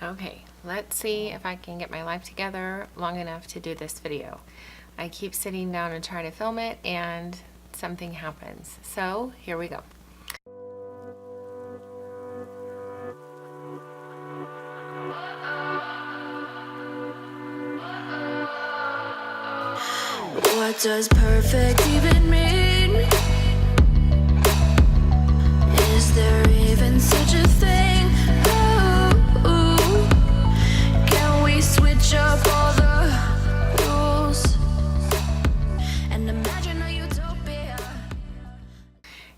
Okay, let's see if I can get my life together long enough to do this video. I keep sitting down and trying to film it and something happens. So here we go. What does perfect even mean? Is there even such a thing? Ooh, can we switch up all the rules and imagine a utopia?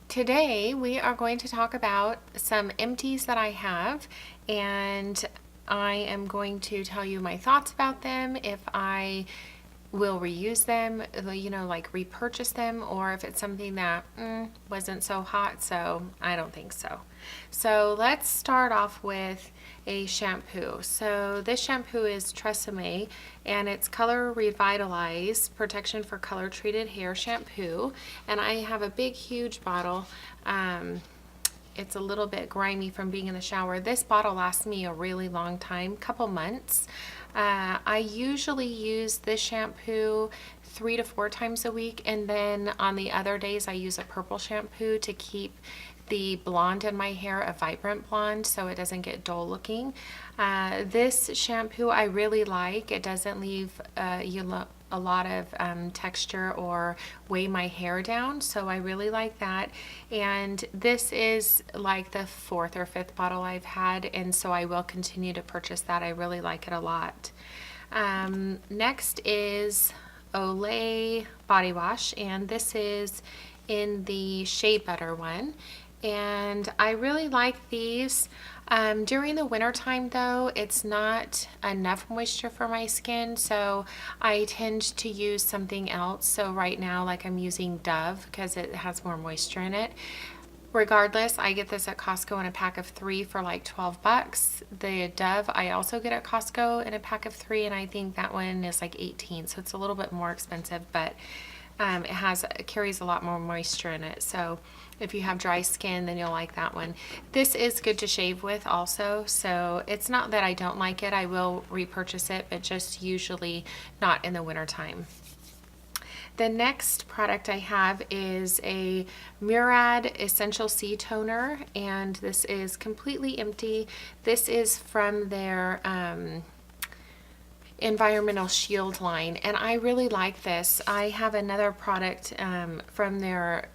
Today we are going to talk about some empties that I have, and I am going to tell you my thoughts about them, if I will reuse them, you know, like repurchase them, or if it's something that wasn't so hot, so I don't think so. So let's start off with a shampoo. So this shampoo is Tresemme, and it's Color Revitalize Protection for Color Treated Hair Shampoo, and I have a big huge bottle. It's a little bit grimy from being in the shower. This bottle lasts me a really long time, couple months. I usually use this shampoo 3 to 4 times a week, and then on the other days I use a purple shampoo to keep the blonde in my hair a vibrant blonde so it doesn't get dull looking. This shampoo I really like. It doesn't leave a lot of texture or weigh my hair down, so I really like that. And this is like the 4th or 5th bottle I've had, and so I will continue to purchase that. I really like it a lot. Next is Olay body wash, and this is in the Shea Butter one, and I really like these. During the winter time though, it's not enough moisture for my skin, so I tend to use something else. So right now, like, I'm using Dove because it has more moisture in it. Regardless, I get this at Costco in a pack of 3 for like 12 bucks. The Dove I also get at Costco in a pack of 3, and I think that one is like 18, so it's a little bit more expensive, but it carries a lot more moisture in it. So if you have dry skin, then you'll like that one. This is good to shave with also, so it's not that I don't like it. I will repurchase it, but just usually not in the winter time. The next product I have is a Murad Essential C Toner, and this is completely empty. This is from their Environmental Shield line, and I really like this. I have another product from their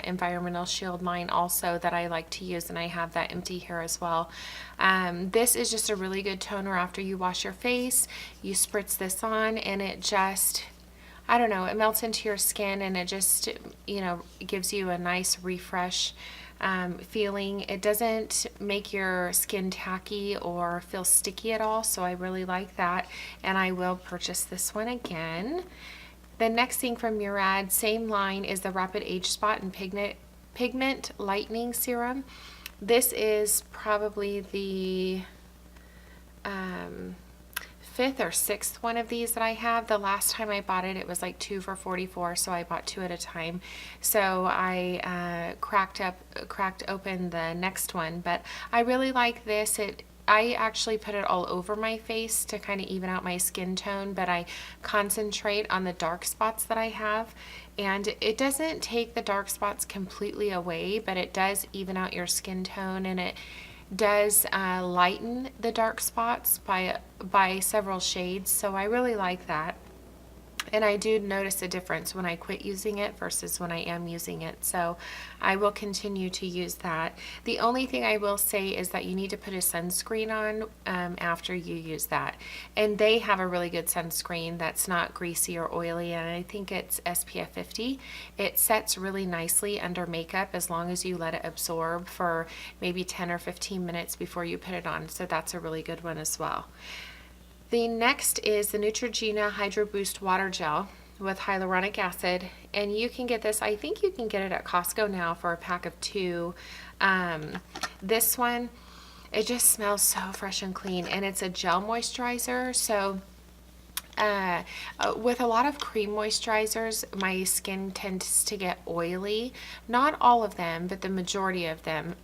Environmental Shield line also that I like to use, and I have that empty here as well. This is just a really good toner after you wash your face. You spritz this on, and it just, I don't know, it melts into your skin, and it just, you know, gives you a nice refresh feeling. It doesn't make your skin tacky or feel sticky at all, so I really like that, and I will purchase this one again. The next thing from Murad, same line, is the Rapid Age Spot and Pigment Lightening Serum. This is probably the 5th or 6th one of these that I have. The last time I bought it, it was like 2 for $44, so I bought 2 at a time. So I cracked open the next one, but I really like this. I actually put it all over my face to kind of even out my skin tone, but I concentrate on the dark spots that I have, and it doesn't take the dark spots completely away, but it does even out your skin tone, and it does lighten the dark spots by several shades, so I really like that. And I do notice a difference when I quit using it versus when I am using it, so I will continue to use that. The only thing I will say is that you need to put a sunscreen on after you use that, and they have a really good sunscreen that's not greasy or oily, and I think it's SPF 50. It sets really nicely under makeup as long as you let it absorb for maybe 10 or 15 minutes before you put it on, so that's a really good one as well. The next is the Neutrogena Hydro Boost Water Gel with hyaluronic acid, and you can get this, I think you can get it at Costco now for a pack of 2. This one, it just smells so fresh and clean, and it's a gel moisturizer, so with a lot of cream moisturizers, my skin tends to get oily. Not all of them, but the majority of them.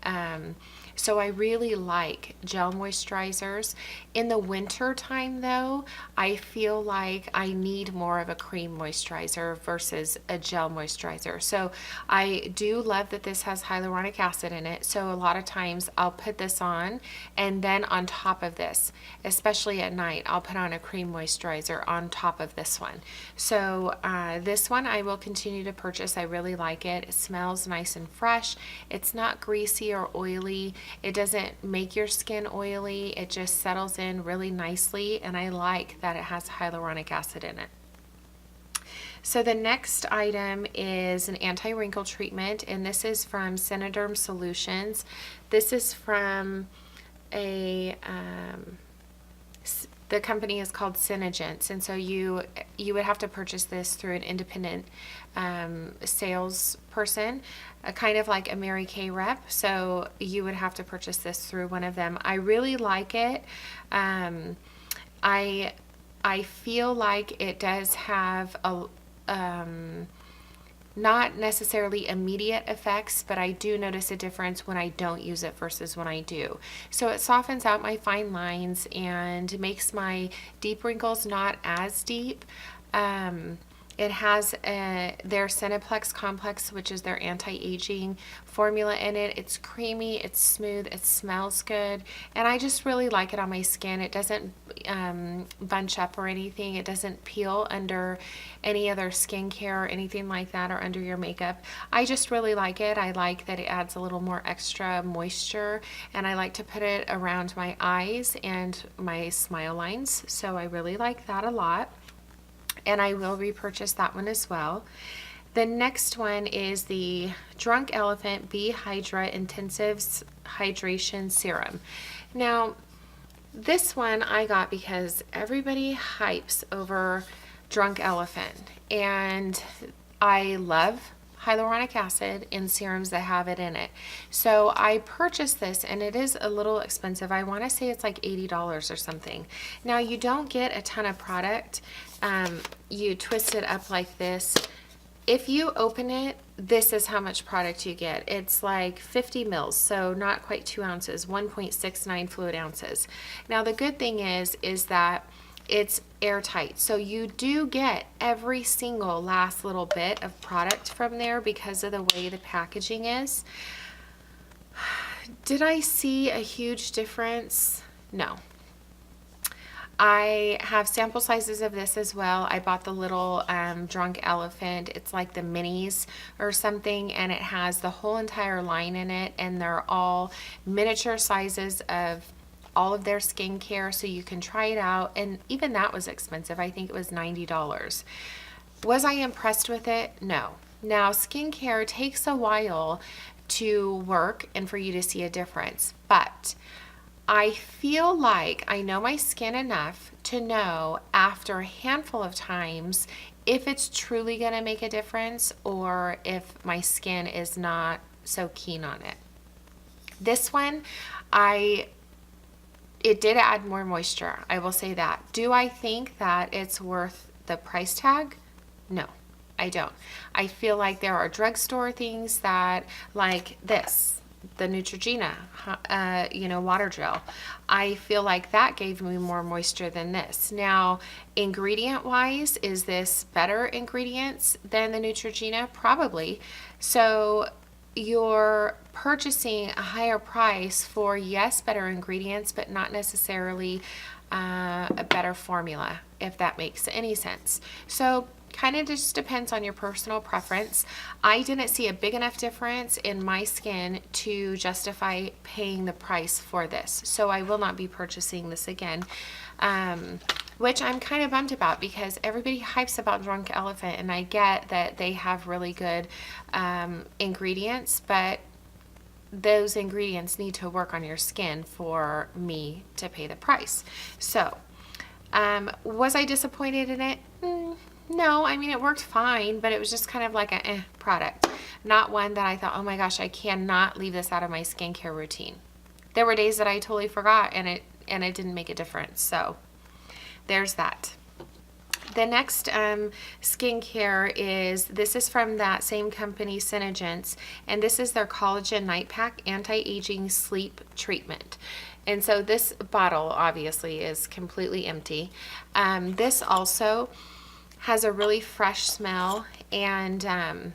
So I really like gel moisturizers. In the winter time though, I feel like I need more of a cream moisturizer versus a gel moisturizer. So I do love that this has hyaluronic acid in it. So a lot of times I'll put this on, and then on top of this, especially at night, I'll put on a cream moisturizer on top of this one. So this one I will continue to purchase. I really like it. It smells nice and fresh. It's not greasy or oily. It doesn't make your skin oily. It just settles in really nicely, and I like that it has hyaluronic acid in it. So the next item is an anti-wrinkle treatment, and this is from Synoderm Solutions. This is from a the company is called Synogens, and so you would have to purchase this through an independent salesperson, kind of like a Mary Kay rep. So you would have to purchase this through one of them. I really like it. I feel like it does have a not necessarily immediate effects, but I do notice a difference when I don't use it versus when I do. So it softens out my fine lines and makes my deep wrinkles not as deep. It has their Cineplex Complex, which is their anti-aging formula in it. It's creamy, it's smooth, it smells good, and I just really like it on my skin. It doesn't bunch up or anything. It doesn't peel under any other skincare or anything like that, or under your makeup. I just really like it. I like that it adds a little more extra moisture, and I like to put it around my eyes and my smile lines, so I really like that a lot. And I will repurchase that one as well. The next one is the Drunk Elephant Bee Hydra Intensive Hydration Serum. Now, this one I got because everybody hypes over Drunk Elephant, and I love hyaluronic acid in serums that have it in it. So I purchased this, and it is a little expensive. I want to say it's like $80 or something. Now, you don't get a ton of product. You twist it up like this. If you open it, this is how much product you get. It's like 50 mils, so not quite 2 ounces, 1.69 fluid ounces. Now, the good thing is that it's airtight, so you do get every single last little bit of product from there because of the way the packaging is. Did I see a huge difference? No. I have sample sizes of this as well. I bought the little Drunk Elephant. It's like the minis or something, and it has the whole entire line in it, and they're all miniature sizes of all of their skincare, so you can try it out. And even that was expensive. I think it was $90. Was I impressed with it? No. Now, skincare takes a while to work and for you to see a difference, but I feel like I know my skin enough to know after a handful of times if it's truly going to make a difference or if my skin is not so keen on it. This one, it did add more moisture, I will say that. Do I think that it's worth the price tag? No, I don't. I feel like there are drugstore things that, like this, the Neutrogena, water gel. I feel like that gave me more moisture than this. Now, ingredient-wise, is this better ingredients than the Neutrogena? Probably. So you're purchasing a higher price for, yes, better ingredients, but not necessarily a better formula, if that makes any sense. So kind of just depends on your personal preference. I didn't see a big enough difference in my skin to justify paying the price for this, so I will not be purchasing this again, which I'm kind of bummed about because everybody hypes about Drunk Elephant, and I get that they have really good ingredients, but those ingredients need to work on your skin for me to pay the price. So was I disappointed in it? No, I mean, it worked fine, but it was just kind of like a product. Not one that I thought, oh my gosh, I cannot leave this out of my skincare routine. There were days that I totally forgot, and it didn't make a difference. So there's that. The next skincare this is from that same company, Synergence, and this is their Collagen Night Pack Anti-Aging Sleep Treatment. And so this bottle obviously is completely empty. This also has a really fresh smell, and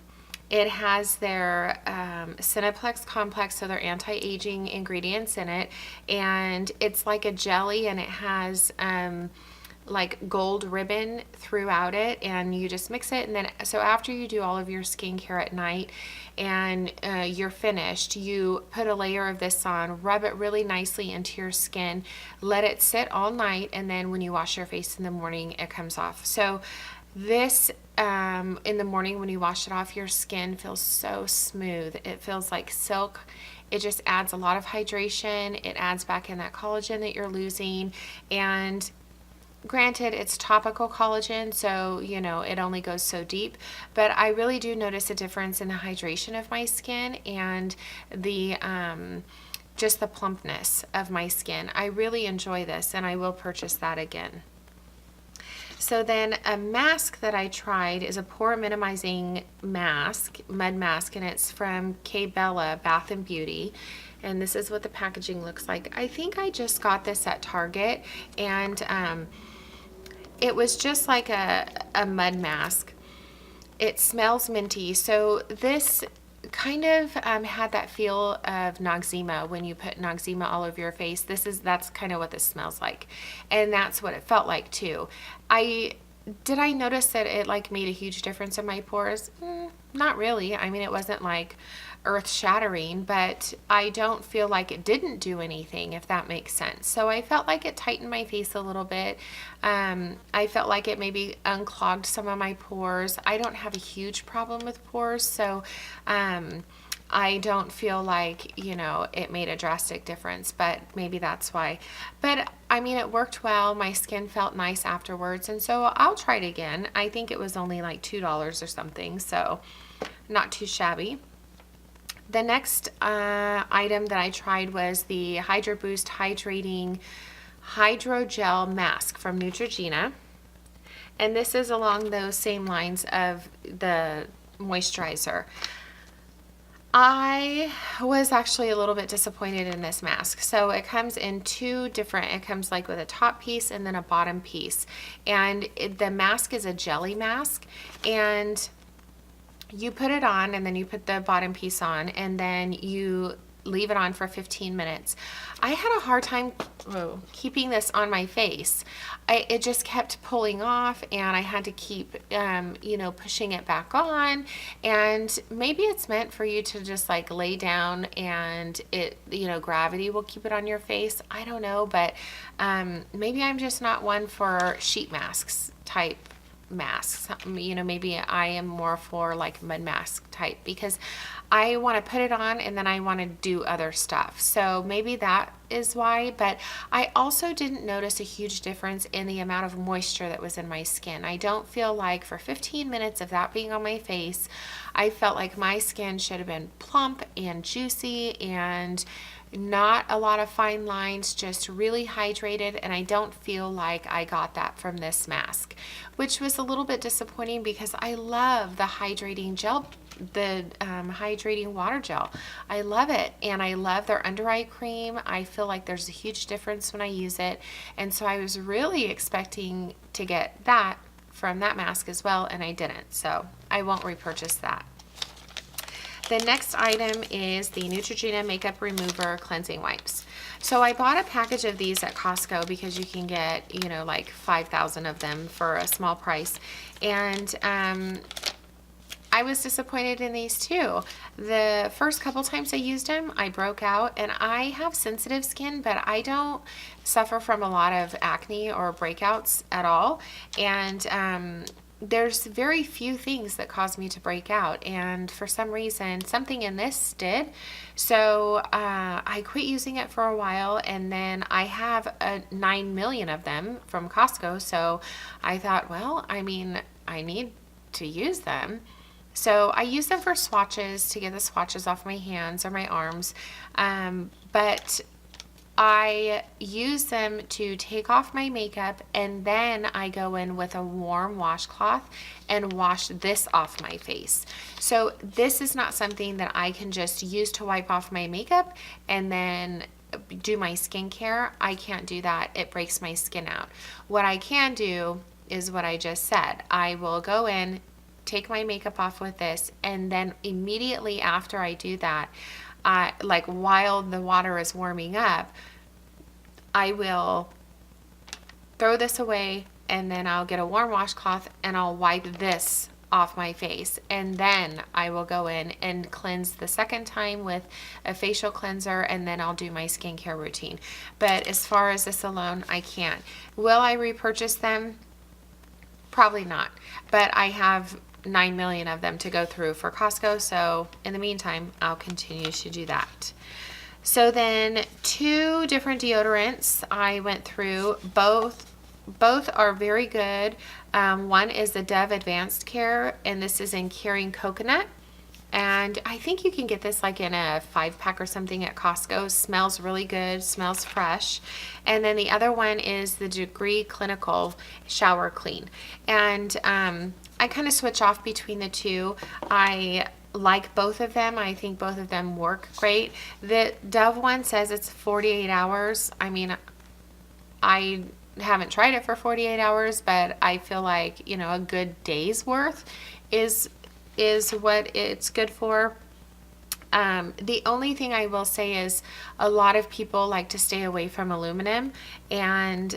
it has their Cineplex complex, so their anti-aging ingredients in it, and it's like a jelly, and it has like gold ribbon throughout it, and you just mix it. And then so after you do all of your skincare at night and you're finished, you put a layer of this on, rub it really nicely into your skin, let it sit all night, and then when you wash your face in the morning, it comes off. So this in the morning when you wash it off, your skin feels so smooth. It feels like silk. It just adds a lot of hydration. It adds back in that collagen that you're losing. And granted, it's topical collagen, so you know it only goes so deep, but I really do notice a difference in the hydration of my skin and the just the plumpness of my skin. I really enjoy this, and I will purchase that again. So then a mask that I tried is a pore minimizing mask, mud mask, and it's from K Bella Bath and Beauty. And this is what the packaging looks like. I think I just got this at Target, and it was just like a mud mask. It smells minty. So this kind of had that feel of Noxzema when you put Noxzema all over your face. That's kind of what this smells like, and that's what it felt like too. Did I notice that it like made a huge difference in my pores? Not really. I mean, it wasn't like earth shattering, but I don't feel like it didn't do anything, if that makes sense. So I felt like it tightened my face a little bit. I felt like it maybe unclogged some of my pores. I don't have a huge problem with pores, so I don't feel like, you know, it made a drastic difference, but maybe that's why. But I mean, it worked well. My skin felt nice afterwards, and so I'll try it again. I think it was only like $2 or something, so not too shabby. The next item that I tried was the Hydro Boost Hydrating Hydrogel Mask from Neutrogena. And this is along those same lines of the moisturizer. I was actually a little bit disappointed in this mask. So it comes in it comes like with a top piece and then a bottom piece. And the mask is a jelly mask, and you put it on, and then you put the bottom piece on, and then you leave it on for 15 minutes. I had a hard time keeping this on my face. It just kept pulling off, and I had to keep, pushing it back on. And maybe it's meant for you to just like lay down, and it, gravity will keep it on your face. I don't know, but maybe I'm just not one for sheet masks type masks. Maybe I am more for like mud mask type, because I want to put it on and then I want to do other stuff. So maybe that is why, but I also didn't notice a huge difference in the amount of moisture that was in my skin. I don't feel like for 15 minutes of that being on my face, I felt like my skin should have been plump and juicy and not a lot of fine lines, just really hydrated, and I don't feel like I got that from this mask, which was a little bit disappointing because I love the hydrating gel, the hydrating water gel. I love it, and I love their under eye cream. I feel like there's a huge difference when I use it, and so I was really expecting to get that from that mask as well, and I didn't, so I won't repurchase that. The next item is the Neutrogena Makeup Remover Cleansing Wipes. So I bought a package of these at Costco because you can get, like 5,000 of them for a small price. And I was disappointed in these too. The first couple times I used them, I broke out, and I have sensitive skin, but I don't suffer from a lot of acne or breakouts at all. And there's very few things that cause me to break out, and for some reason something in this did. So I quit using it for a while, and then I have 9 million of them from Costco, so I thought, well, I need to use them. So I use them for swatches, to get the swatches off my hands or my arms, but I use them to take off my makeup, and then I go in with a warm washcloth and wash this off my face. So this is not something that I can just use to wipe off my makeup and then do my skincare. I can't do that. It breaks my skin out. What I can do is what I just said. I will go in, take my makeup off with this, and then immediately after I do that, like while the water is warming up, I will throw this away, and then I'll get a warm washcloth and I'll wipe this off my face, and then I will go in and cleanse the second time with a facial cleanser, and then I'll do my skincare routine. But as far as this alone, I can't. Will I repurchase them? Probably not, but I have 9 million of them to go through for Costco, so in the meantime I'll continue to do that. So then 2 different deodorants I went through. Both are very good. One is the Dove Advanced Care, and this is in Caring Coconut, and I think you can get this like in a 5-pack or something at Costco. Smells really good, smells fresh. And then the other one is the Degree Clinical Shower Clean, and I kind of switch off between the two. I like both of them. I think both of them work great. The Dove one says it's 48 hours. I mean, I haven't tried it for 48 hours, but I feel like, you know, a good day's worth is what it's good for. The only thing I will say is a lot of people like to stay away from aluminum, and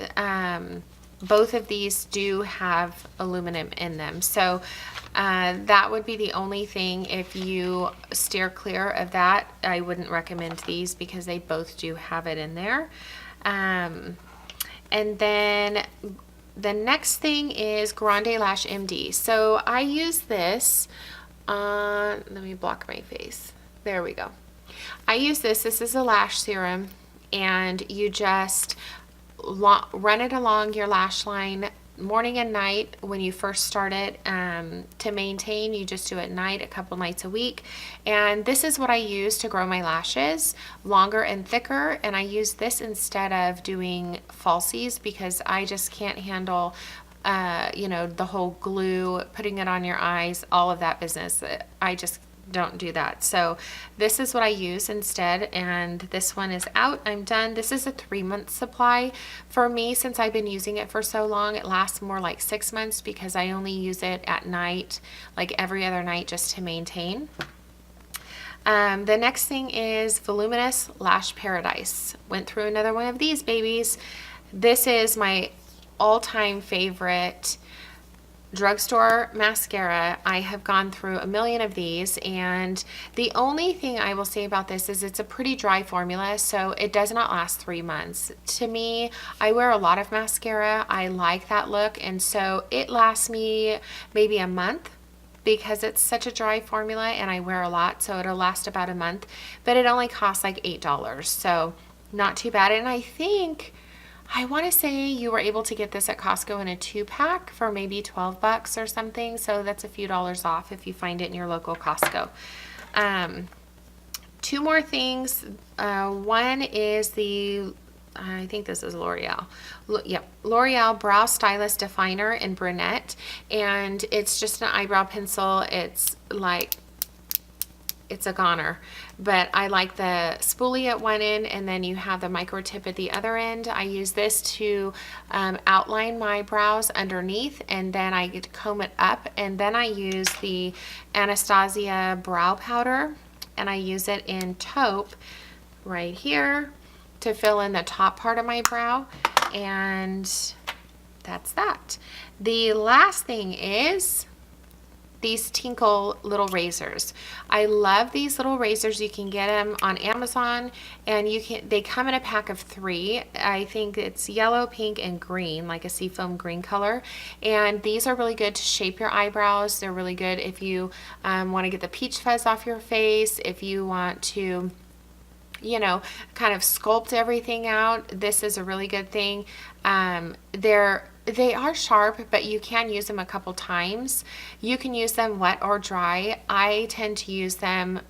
both of these do have aluminum in them. So that would be the only thing. If you steer clear of that, I wouldn't recommend these because they both do have it in there. And then the next thing is Grande Lash MD. So I use this on, let me block my face. There we go. I use this. This is a lash serum, and you just run it along your lash line morning and night when you first start it. To maintain, you just do it at night, a couple nights a week. And this is what I use to grow my lashes longer and thicker, and I use this instead of doing falsies because I just can't handle you know, the whole glue, putting it on your eyes, all of that business. I just don't do that. So this is what I use instead, and this one is out. I'm done. This is a 3-month supply for me. Since I've been using it for so long, it lasts more like 6 months because I only use it at night, like every other night, just to maintain. The next thing is Voluminous Lash Paradise. Went through another one of these babies. This is my all-time favorite drugstore mascara. I have gone through a million of these, and the only thing I will say about this is it's a pretty dry formula, so it does not last 3 months. To me, I wear a lot of mascara. I like that look, and so it lasts me maybe a month because it's such a dry formula and I wear a lot, so it'll last about a month, but it only costs like $8, so not too bad. And I want to say you were able to get this at Costco in a 2-pack for maybe $12 or something. So that's a few dollars off if you find it in your local Costco. 2 more things. One is I think this is L'Oreal. Yep, L'Oreal Brow Stylist Definer in Brunette. And it's just an eyebrow pencil. It's a goner, but I like the spoolie at one end, and then you have the micro tip at the other end. I use this to outline my brows underneath, and then I get to comb it up, and then I use the Anastasia brow powder, and I use it in taupe right here to fill in the top part of my brow, and that's that. The last thing is these Tinkle little razors. I love these little razors. You can get them on Amazon, and they come in a pack of 3. I think it's yellow, pink, and green, like a seafoam green color. And these are really good to shape your eyebrows. They're really good if you want to get the peach fuzz off your face, if you want to, you know, kind of sculpt everything out. This is a really good thing. They are sharp, but you can use them a couple times. You can use them wet or dry. I tend to use them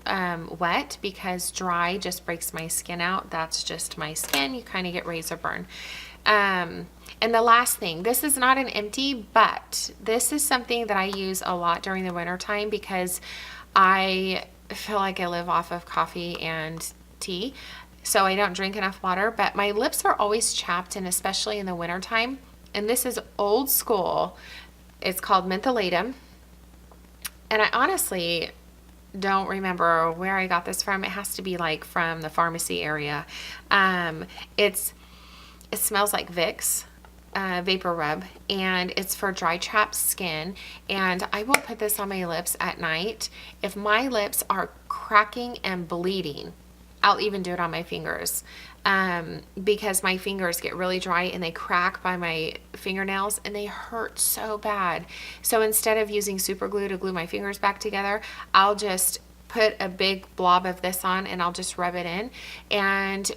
wet, because dry just breaks my skin out. That's just my skin. You kind of get razor burn. And the last thing, this is not an empty, but this is something that I use a lot during the winter time because I feel like I live off of coffee and tea, so I don't drink enough water, but my lips are always chapped, and especially in the winter time. And this is old school. It's called mentholatum. And I honestly don't remember where I got this from. It has to be like from the pharmacy area. It smells like Vicks vapor rub, and it's for dry chapped skin. And I will put this on my lips at night. If my lips are cracking and bleeding, I'll even do it on my fingers, because my fingers get really dry and they crack by my fingernails and they hurt so bad. So instead of using super glue to glue my fingers back together, I'll just put a big blob of this on and I'll just rub it in. And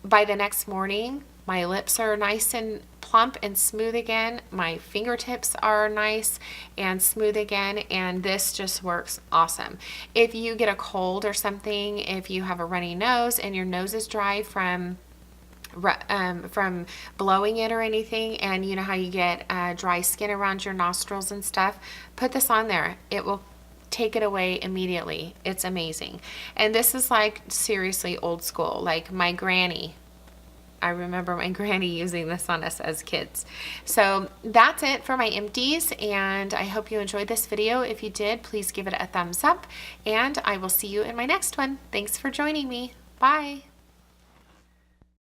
by the next morning, my lips are nice and plump and smooth again. My fingertips are nice and smooth again, and this just works awesome. If you get a cold or something, if you have a runny nose and your nose is dry from blowing it or anything, and you know how you get dry skin around your nostrils and stuff, put this on there. It will take it away immediately. It's amazing. And this is like seriously old school, like my granny. I remember my granny using this on us as kids. So that's it for my empties, and I hope you enjoyed this video. If you did, please give it a thumbs up, and I will see you in my next one. Thanks for joining me. Bye.